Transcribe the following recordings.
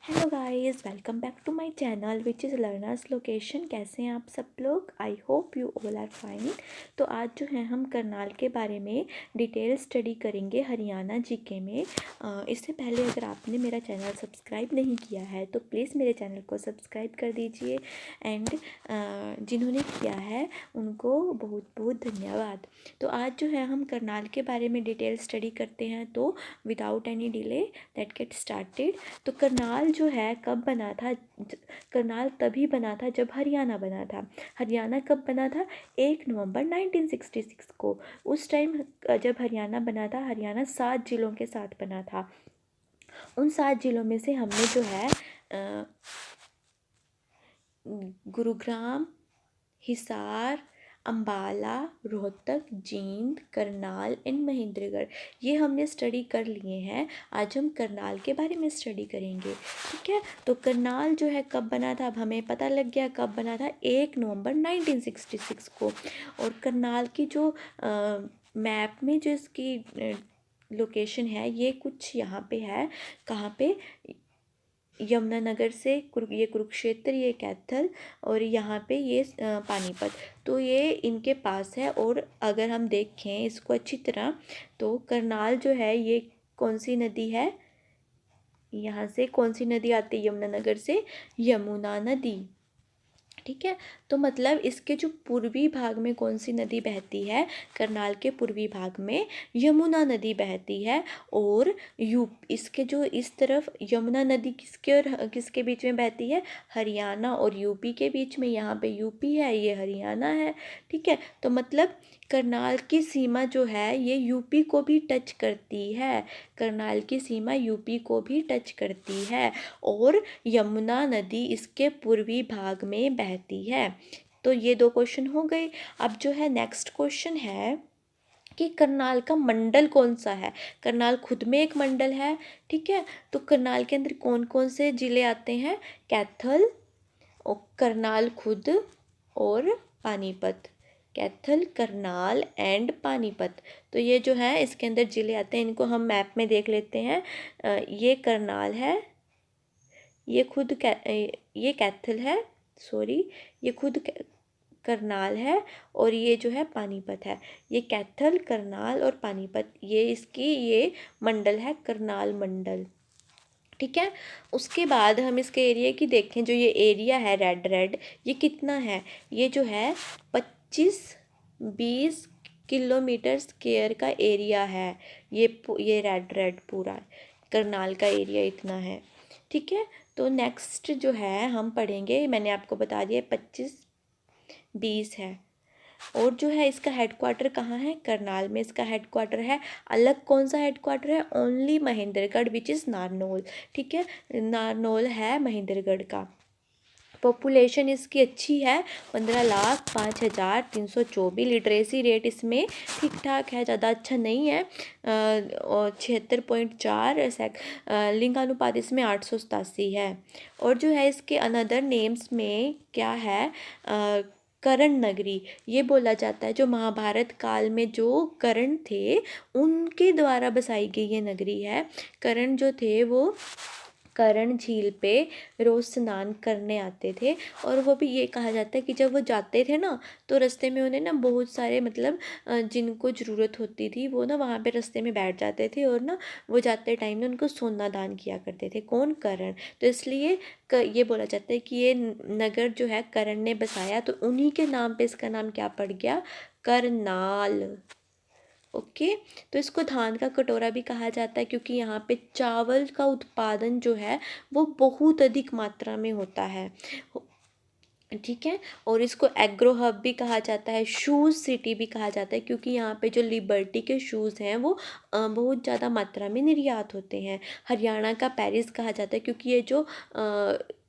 Hello guys, welcome back to my channel which is learners location. कैसे हैं आप सब लोग? I hope you all are fine. तो आज जो है हम करनाल के बारे में डिटेल स्टडी करेंगे हरियाणा जीके में। इससे पहले अगर आपने मेरा चैनल सब्सक्राइब नहीं किया है तो प्लीज़ मेरे चैनल को सब्सक्राइब कर दीजिए एंड जिन्होंने किया है उनको बहुत बहुत धन्यवाद। तो आज जो है हम करनाल के बारे में डिटेल स्टडी करते हैं। तो without any delay let get started. तो करनाल जो है कब बना था? करनाल तभी बना था जब हरियाणा बना था। हरियाणा कब बना था? 1 नवंबर 1966 को। उस टाइम जब हरियाणा बना था, हरियाणा 7 जिलों के साथ बना था। उन 7 जिलों में से हमने जो है गुरुग्राम, हिसार, अम्बाला, रोहतक, जींद, करनाल एंड महेंद्रगढ़ ये हमने स्टडी कर लिए हैं। आज हम करनाल के बारे में स्टडी करेंगे, ठीक है। तो करनाल जो है कब बना था, अब हमें पता लग गया कब बना था, 1 नवंबर 1966 को। और करनाल की जो मैप में जो इसकी लोकेशन है ये कुछ यहाँ पे है। कहाँ पे? यमुनानगर से ये कुरुक्षेत्र, ये कैथल और यहाँ पे ये पानीपत। तो ये इनके पास है। और अगर हम देखें इसको अच्छी तरह तो करनाल जो है ये कौन सी नदी है? यहाँ से कौन सी नदी आती है यमुनानगर से? यमुना नदी, ठीक है। तो मतलब इसके जो पूर्वी भाग में कौन सी नदी बहती है? करनाल के पूर्वी भाग में यमुना नदी बहती है। और इसके जो इस तरफ यमुना नदी किसके और किसके बीच में बहती है? हरियाणा और यूपी के बीच में। यहाँ पे यूपी है, ये हरियाणा है, ठीक है। तो मतलब करनाल की सीमा जो है ये यूपी को भी टच करती है। करनाल की सीमा यूपी को भी टच करती है और यमुना नदी इसके पूर्वी भाग में बहती है। तो ये 2 क्वेश्चन हो गए। अब जो है नेक्स्ट क्वेश्चन है कि करनाल का मंडल कौन सा है? करनाल खुद में एक मंडल है, ठीक है। तो करनाल के अंदर कौन कौन से ज़िले आते हैं? कैथल और करनाल खुद और पानीपत। कैथल, करनाल एंड पानीपत। तो ये जो है इसके अंदर ज़िले आते हैं। इनको हम मैप में देख लेते हैं। ये करनाल है, ये ये कैथल है, सॉरी, ये खुद करनाल है और ये जो है पानीपत है। ये कैथल, करनाल और पानीपत ये इसकी ये मंडल है, करनाल मंडल, ठीक है। उसके बाद हम इसके एरिया की देखें। जो ये एरिया है रेड रेड, ये कितना है? ये जो है 25-20 किलोमीटर स्क्वायर का एरिया है। ये रेड रेड पूरा करनाल का एरिया इतना है, ठीक है। तो नेक्स्ट जो है हम पढ़ेंगे, मैंने आपको बता दिया 25-20 है। और जो है इसका हेडक्वार्टर कहाँ है? करनाल में इसका हेडक्वार्टर है। अलग कौन सा हेडक्वार्टर है? Only Mahendragarh which is Narnaul, ठीक है। नारनौल है महेंद्रगढ़ का। पॉपुलेशन इसकी अच्छी है, 15,05,324। लिटरेसी रेट इसमें ठीक ठाक है, ज़्यादा अच्छा नहीं है। और 76.4 लिंगानुपात इसमें 887 है। और जो है इसके अनदर नेम्स में क्या है? कर्ण नगरी ये बोला जाता है। जो महाभारत काल में जो कर्ण थे उनके द्वारा बसाई गई ये नगरी है। कर्ण जो थे वो कर्ण झील पे रोज़ स्नान करने आते थे। और वो भी ये कहा जाता है कि जब वो जाते थे ना तो रास्ते में उन्हें ना बहुत सारे मतलब जिनको ज़रूरत होती थी वो ना वहाँ पे रास्ते में बैठ जाते थे और ना वो जाते टाइम ना उनको सोना दान किया करते थे। कौन? कर्ण। तो इसलिए ये बोला जाता है कि ये नगर जो है कर्ण ने बसाया, तो उन्हीं के नाम पे इसका नाम क्या पड़ गया? करनाल। ओके। तो इसको धान का कटोरा भी कहा जाता है क्योंकि यहाँ पे चावल का उत्पादन जो है वो बहुत अधिक मात्रा में होता है, ठीक है। और इसको एग्रो हब भी कहा जाता है, शूज़ सिटी भी कहा जाता है क्योंकि यहाँ पे जो लिबर्टी के शूज़ हैं वो बहुत ज़्यादा मात्रा में निर्यात होते हैं। हरियाणा का पेरिस कहा जाता है क्योंकि ये जो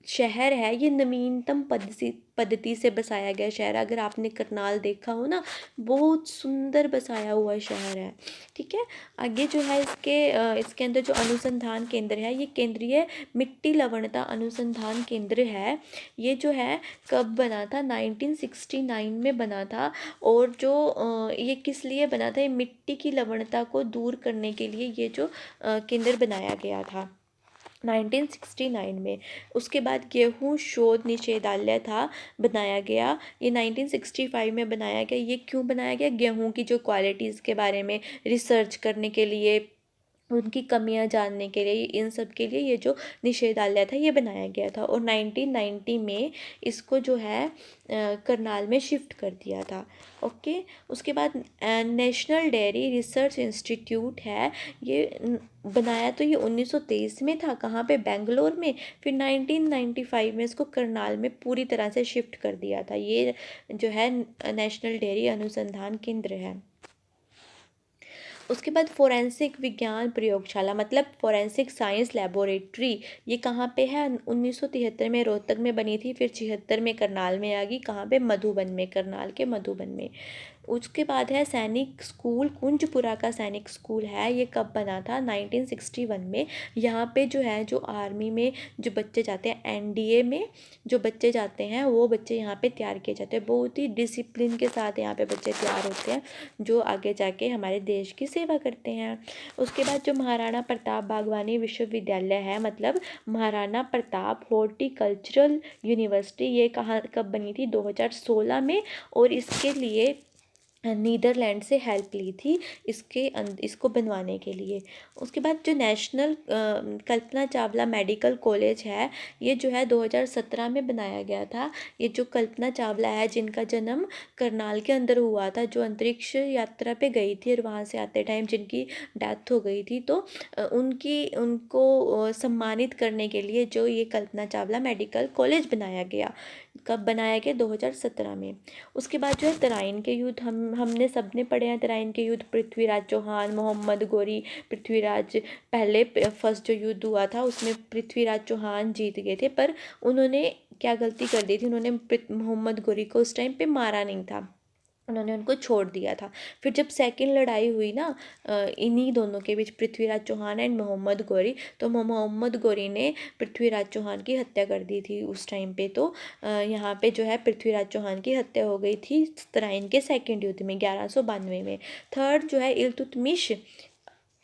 शहर है ये नवीनतम पद्धति से बसाया गया शहर है। अगर आपने करनाल देखा हो ना, बहुत सुंदर बसाया हुआ शहर है, ठीक है। आगे जो है इसके अंदर जो अनुसंधान केंद्र है ये केंद्रीय मिट्टी लवणता अनुसंधान केंद्र है। ये जो है कब बना था? 1969 में बना था। और जो ये किस लिए बना था? ये मिट्टी की लवणता को दूर करने के लिए ये जो केंद्र बनाया गया था। 1969 में। उसके बाद गेहूँ शोध निषेधालय था, बनाया गया। ये 1965 में बनाया गया। ये क्यों बनाया गया? गेहूँ की जो क्वालिटीज़ के बारे में रिसर्च करने के लिए, उनकी कमियां जानने के लिए, इन सब के लिए ये जो निषेधालय था ये बनाया गया था। और 1990 में इसको जो है करनाल में शिफ्ट कर दिया था। ओके। उसके बाद नेशनल डेयरी रिसर्च इंस्टीट्यूट है, ये बनाया तो ये 1923 में था। कहाँ पे? बेंगलोर में। फिर 1995 में इसको करनाल में पूरी तरह से शिफ्ट कर दिया था। ये जो है नेशनल डेयरी अनुसंधान केंद्र है। उसके बाद फोरेंसिक विज्ञान प्रयोगशाला, मतलब फोरेंसिक साइंस लेबोरेटरी, ये कहाँ पे है? 1973 में रोहतक में बनी थी, फिर 76 में करनाल में आ गई। कहाँ पे? मधुबन में, करनाल के मधुबन में। उसके बाद है सैनिक स्कूल, कुंजपुरा का सैनिक स्कूल है। ये कब बना था? 1961 में। यहाँ पे जो है, जो आर्मी में जो बच्चे जाते हैं, एनडीए में जो बच्चे जाते हैं, वो बच्चे यहाँ पे तैयार किए जाते हैं। बहुत ही डिसिप्लिन के साथ यहाँ पे बच्चे तैयार होते हैं, जो आगे जाके हमारे देश की सेवा करते हैं। उसके बाद जो महाराणा प्रताप बागवानी विश्वविद्यालय है, मतलब महाराणा प्रताप हॉर्टिकल्चरल यूनिवर्सिटी, ये कहाँ कब बनी थी? 2016 में। और इसके लिए नीदरलैंड से हेल्प ली थी इसको बनवाने के लिए। उसके बाद जो national Kalpana Chawla medical college है, ये जो है 2017 में बनाया गया था। ये जो कल्पना चावला है, जिनका जन्म करनाल के अंदर हुआ था, जो अंतरिक्ष यात्रा पे गई थी और वहाँ से आते टाइम जिनकी डेथ हो गई थी, तो उनको सम्मानित करने के लिए जो ये कल्पना चावला मेडिकल कॉलेज बनाया गया। कब बनाया गया? 2017 में। उसके बाद जो है तराइन के युद्ध, हमने सबने पढ़े हैं तराइन के युद्ध। पृथ्वीराज चौहान, मोहम्मद गोरी, पृथ्वीराज, पहले फर्स्ट जो युद्ध हुआ था उसमें पृथ्वीराज चौहान जीत गए थे, पर उन्होंने क्या गलती कर दी थी? उन्होंने मोहम्मद गोरी को उस टाइम पे मारा नहीं था, उन्होंने उनको छोड़ दिया था। फिर जब सेकंड लड़ाई हुई ना इन्हीं दोनों के बीच, पृथ्वीराज चौहान एंड मोहम्मद गोरी, तो मोहम्मद गोरी ने पृथ्वीराज चौहान की हत्या कर दी थी उस टाइम पे। तो यहाँ पे जो है पृथ्वीराज चौहान की हत्या हो गई थी तराइन के सेकंड युद्ध में, 1192 में। थर्ड जो है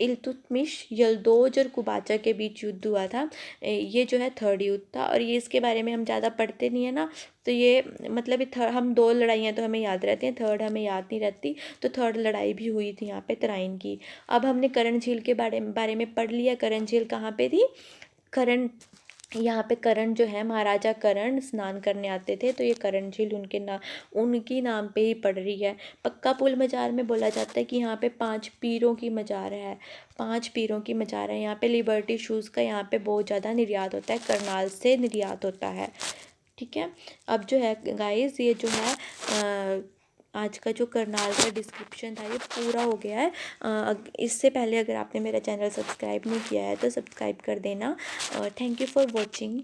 इल्तुतमिश, यल्दोज और कुबाचा के बीच युद्ध हुआ था। ये जो है थर्ड युद्ध था। और ये इसके बारे में हम ज़्यादा पढ़ते नहीं है ना, तो ये मतलब ये थर्ड, हम दो लड़ाइयाँ तो हमें याद रहती हैं, थर्ड हमें याद नहीं रहती। तो थर्ड लड़ाई भी हुई थी यहाँ पे तराइन की। अब हमने करण झील के बारे में पढ़ लिया। करण झील कहाँ पे थी? करण, यहाँ पे करण जो है, महाराजा करण स्नान करने आते थे, तो ये करण झील उनकी नाम पे ही पड़ रही है। पक्का पुल मज़ार में बोला जाता है कि यहाँ पे 5 पीरों की मज़ार है, 5 पीरों की मज़ार है। यहाँ पे लिबर्टी शूज़ का यहाँ पे बहुत ज़्यादा निर्यात होता है, करनाल से निर्यात होता है। ठीक है। अब जो है गाइस, ये जो है आज का जो करनाल का डिस्क्रिप्शन था ये पूरा हो गया है। इससे पहले अगर आपने मेरा चैनल सब्सक्राइब नहीं किया है तो सब्सक्राइब कर देना। Thank you for watching.